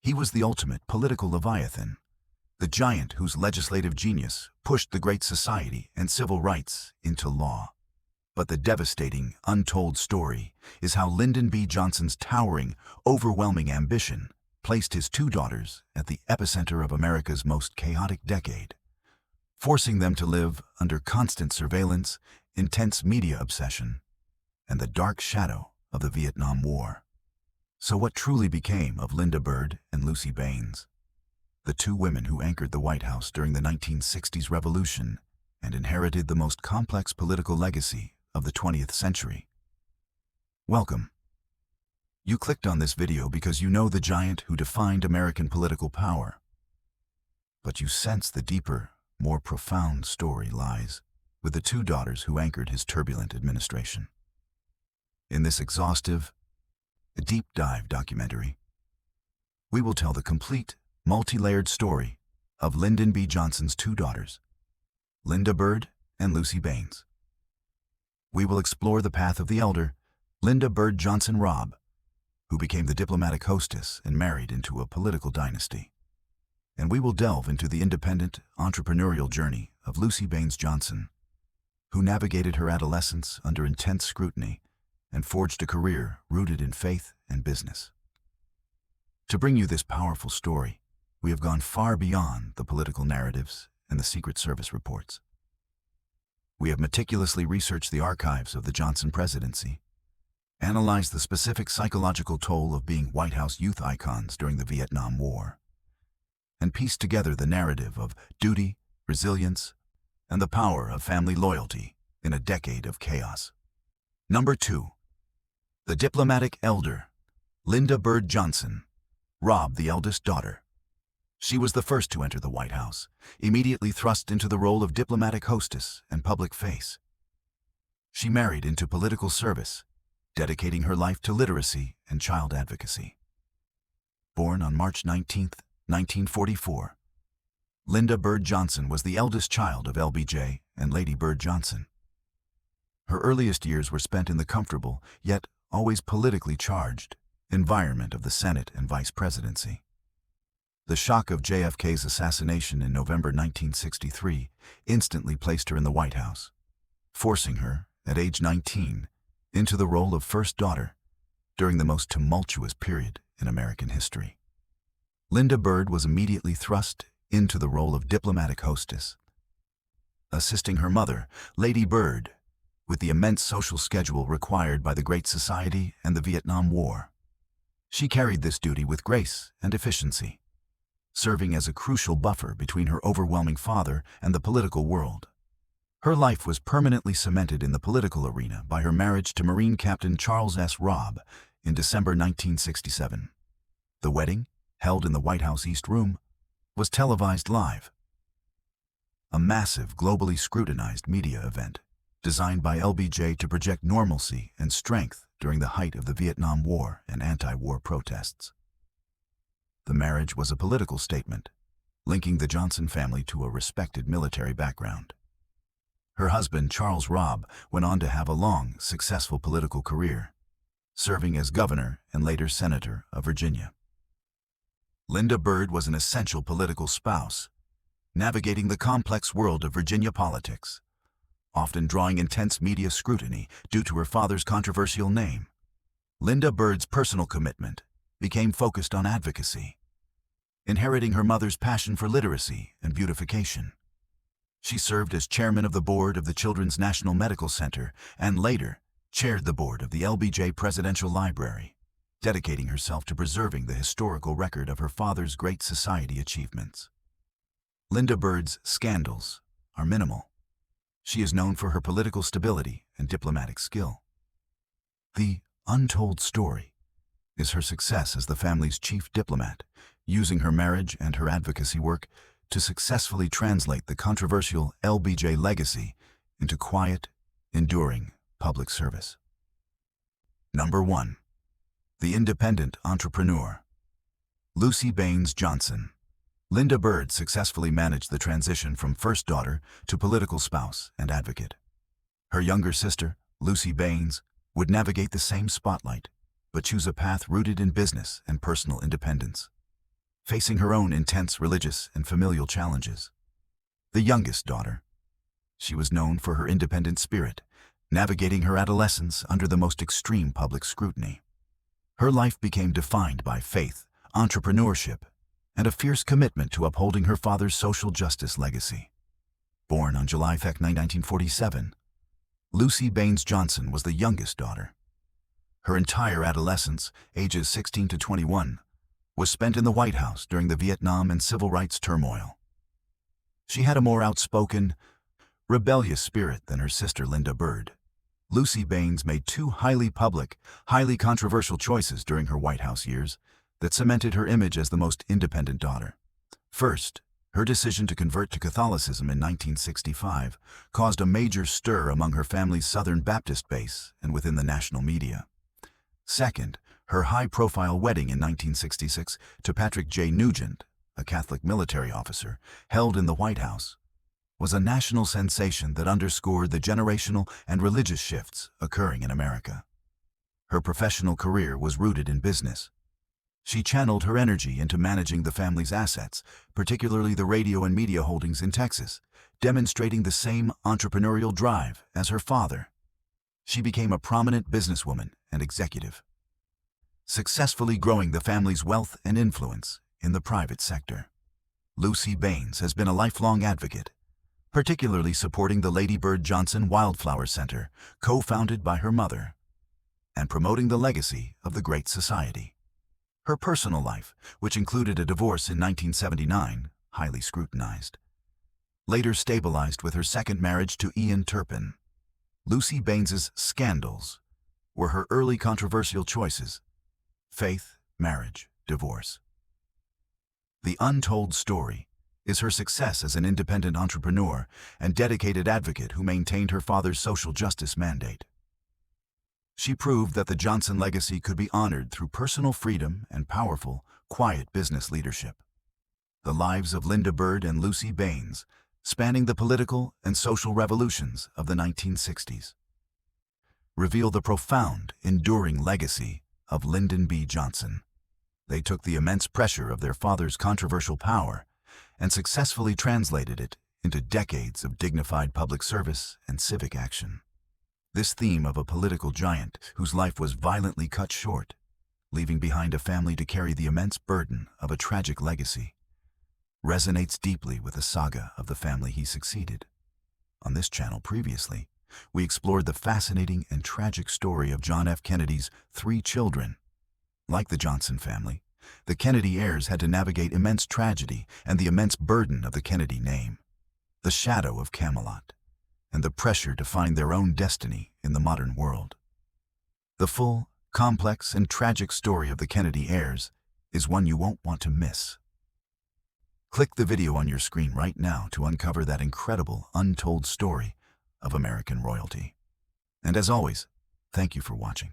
He was the ultimate political leviathan, the giant whose legislative genius pushed the Great Society and civil rights into law. But the devastating, untold story is how Lyndon B. Johnson's towering, overwhelming ambition placed his two daughters at the epicenter of America's most chaotic decade, forcing them to live under constant surveillance, intense media obsession, and the dark shadow of the Vietnam War. So what truly became of Lynda Bird and Luci Baines, the two women who anchored the White House during the 1960s revolution and inherited the most complex political legacy of the 20th century? Welcome. You clicked on this video because you know the giant who defined American political power. But you sense the deeper, more profound story lies with the two daughters who anchored his turbulent administration. In this exhaustive, deep dive documentary, we will tell the complete, multi-layered story of Lyndon B. Johnson's two daughters, Lynda Bird and Luci Baines. We will explore the path of the elder, Lyndon B. Johnson Robb, who became the diplomatic hostess and married into a political dynasty. And we will delve into the independent, entrepreneurial journey of Luci Baines Johnson, who navigated her adolescence under intense scrutiny and forged a career rooted in faith and business. To bring you this powerful story, we have gone far beyond the political narratives and the Secret Service reports. We have meticulously researched the archives of the Johnson presidency, analyzed the specific psychological toll of being White House youth icons during the Vietnam War, and pieced together the narrative of duty, resilience, and the power of family loyalty in a decade of chaos. Number 2. The diplomatic elder, Lynda B. Johnson, Robb, the eldest daughter. She was the first to enter the White House, immediately thrust into the role of diplomatic hostess and public face. She married into political service, dedicating her life to literacy and child advocacy. Born on March 19, 1944, Lynda B. Johnson was the eldest child of LBJ and Lady Bird Johnson. Her earliest years were spent in the comfortable, yet always politically charged, environment of the Senate and Vice Presidency. The shock of JFK's assassination in November 1963 instantly placed her in the White House, forcing her, at age 19, into the role of first daughter during the most tumultuous period in American history. Lynda Bird was immediately thrust into the role of diplomatic hostess, assisting her mother, Lady Bird, with the immense social schedule required by the Great Society and the Vietnam War. She carried this duty with grace and efficiency, serving as a crucial buffer between her overwhelming father and the political world. Her life was permanently cemented in the political arena by her marriage to Marine Captain Charles S. Robb in December 1967. The wedding, held in the White House East Room, was televised live. A massive, globally scrutinized media event designed by LBJ to project normalcy and strength during the height of the Vietnam War and anti-war protests. The marriage was a political statement, linking the Johnson family to a respected military background. Her husband, Charles Robb, went on to have a long, successful political career, serving as governor and later senator of Virginia. Lynda Bird was an essential political spouse, navigating the complex world of Virginia politics, often drawing intense media scrutiny due to her father's controversial name. Lynda Bird's personal commitment became focused on advocacy, inheriting her mother's passion for literacy and beautification. She served as chairman of the board of the Children's National Medical Center and later chaired the board of the LBJ Presidential Library, dedicating herself to preserving the historical record of her father's Great Society achievements. Lynda Bird's scandals are minimal. She is known for her political stability and diplomatic skill. The untold story is her success as the family's chief diplomat, using her marriage and her advocacy work to successfully translate the controversial LBJ legacy into quiet, enduring public service. Number 1. The independent entrepreneur, Luci Baines Johnson. Lynda Bird successfully managed the transition from first daughter to political spouse and advocate. Her younger sister, Luci Baines, would navigate the same spotlight, but choose a path rooted in business and personal independence. facing her own intense religious and familial challenges. The youngest daughter. She was known for her independent spirit, navigating her adolescence under the most extreme public scrutiny. Her life became defined by faith, entrepreneurship, and a fierce commitment to upholding her father's social justice legacy. Born on July 2, 1947, Luci Baines Johnson was the youngest daughter. Her entire adolescence, ages 16 to 21, was spent in the White House during the Vietnam and civil rights turmoil. She had a more outspoken, rebellious spirit than her sister Lynda B. Luci Baines made two highly public, highly controversial choices during her White House years that cemented her image as the most independent daughter. First, her decision to convert to Catholicism in 1965 caused a major stir among her family's Southern Baptist base and within the national media. Second, her high-profile wedding in 1966 to Pat Nugent, a Catholic military officer, held in the White House, was a national sensation that underscored the generational and religious shifts occurring in America. Her professional career was rooted in business. She channeled her energy into managing the family's assets, particularly the radio and media holdings in Texas, demonstrating the same entrepreneurial drive as her father. She became a prominent businesswoman and executive, successfully growing the family's wealth and influence in the private sector. Luci Baines has been a lifelong advocate, particularly supporting the Lady Bird Johnson Wildflower Center, co-founded by her mother, and promoting the legacy of the Great Society. Her personal life, which included a divorce in 1979, highly scrutinized, later stabilized with her second marriage to Ian Turpin. Luci Baines's scandals were her early controversial choices: faith, marriage, divorce. The untold story is her success as an independent entrepreneur and dedicated advocate who maintained her father's social justice mandate. She proved that the Johnson legacy could be honored through personal freedom and powerful, quiet business leadership. The lives of Lynda B and Luci Baines, spanning the political and social revolutions of the 1960s, reveal the profound, enduring legacy of Lyndon B. Johnson. They took the immense pressure of their father's controversial power and successfully translated it into decades of dignified public service and civic action. This theme of a political giant whose life was violently cut short, leaving behind a family to carry the immense burden of a tragic legacy, resonates deeply with the saga of the family he succeeded. On this channel previously, we explored the fascinating and tragic story of John F. Kennedy's 3 children. Like the Johnson family, the Kennedy heirs had to navigate immense tragedy and the immense burden of the Kennedy name, the shadow of Camelot, and the pressure to find their own destiny in the modern world. The full, complex, and tragic story of the Kennedy heirs is one you won't want to miss. Click the video on your screen right now to uncover that incredible, untold story of American royalty. And as always, thank you for watching.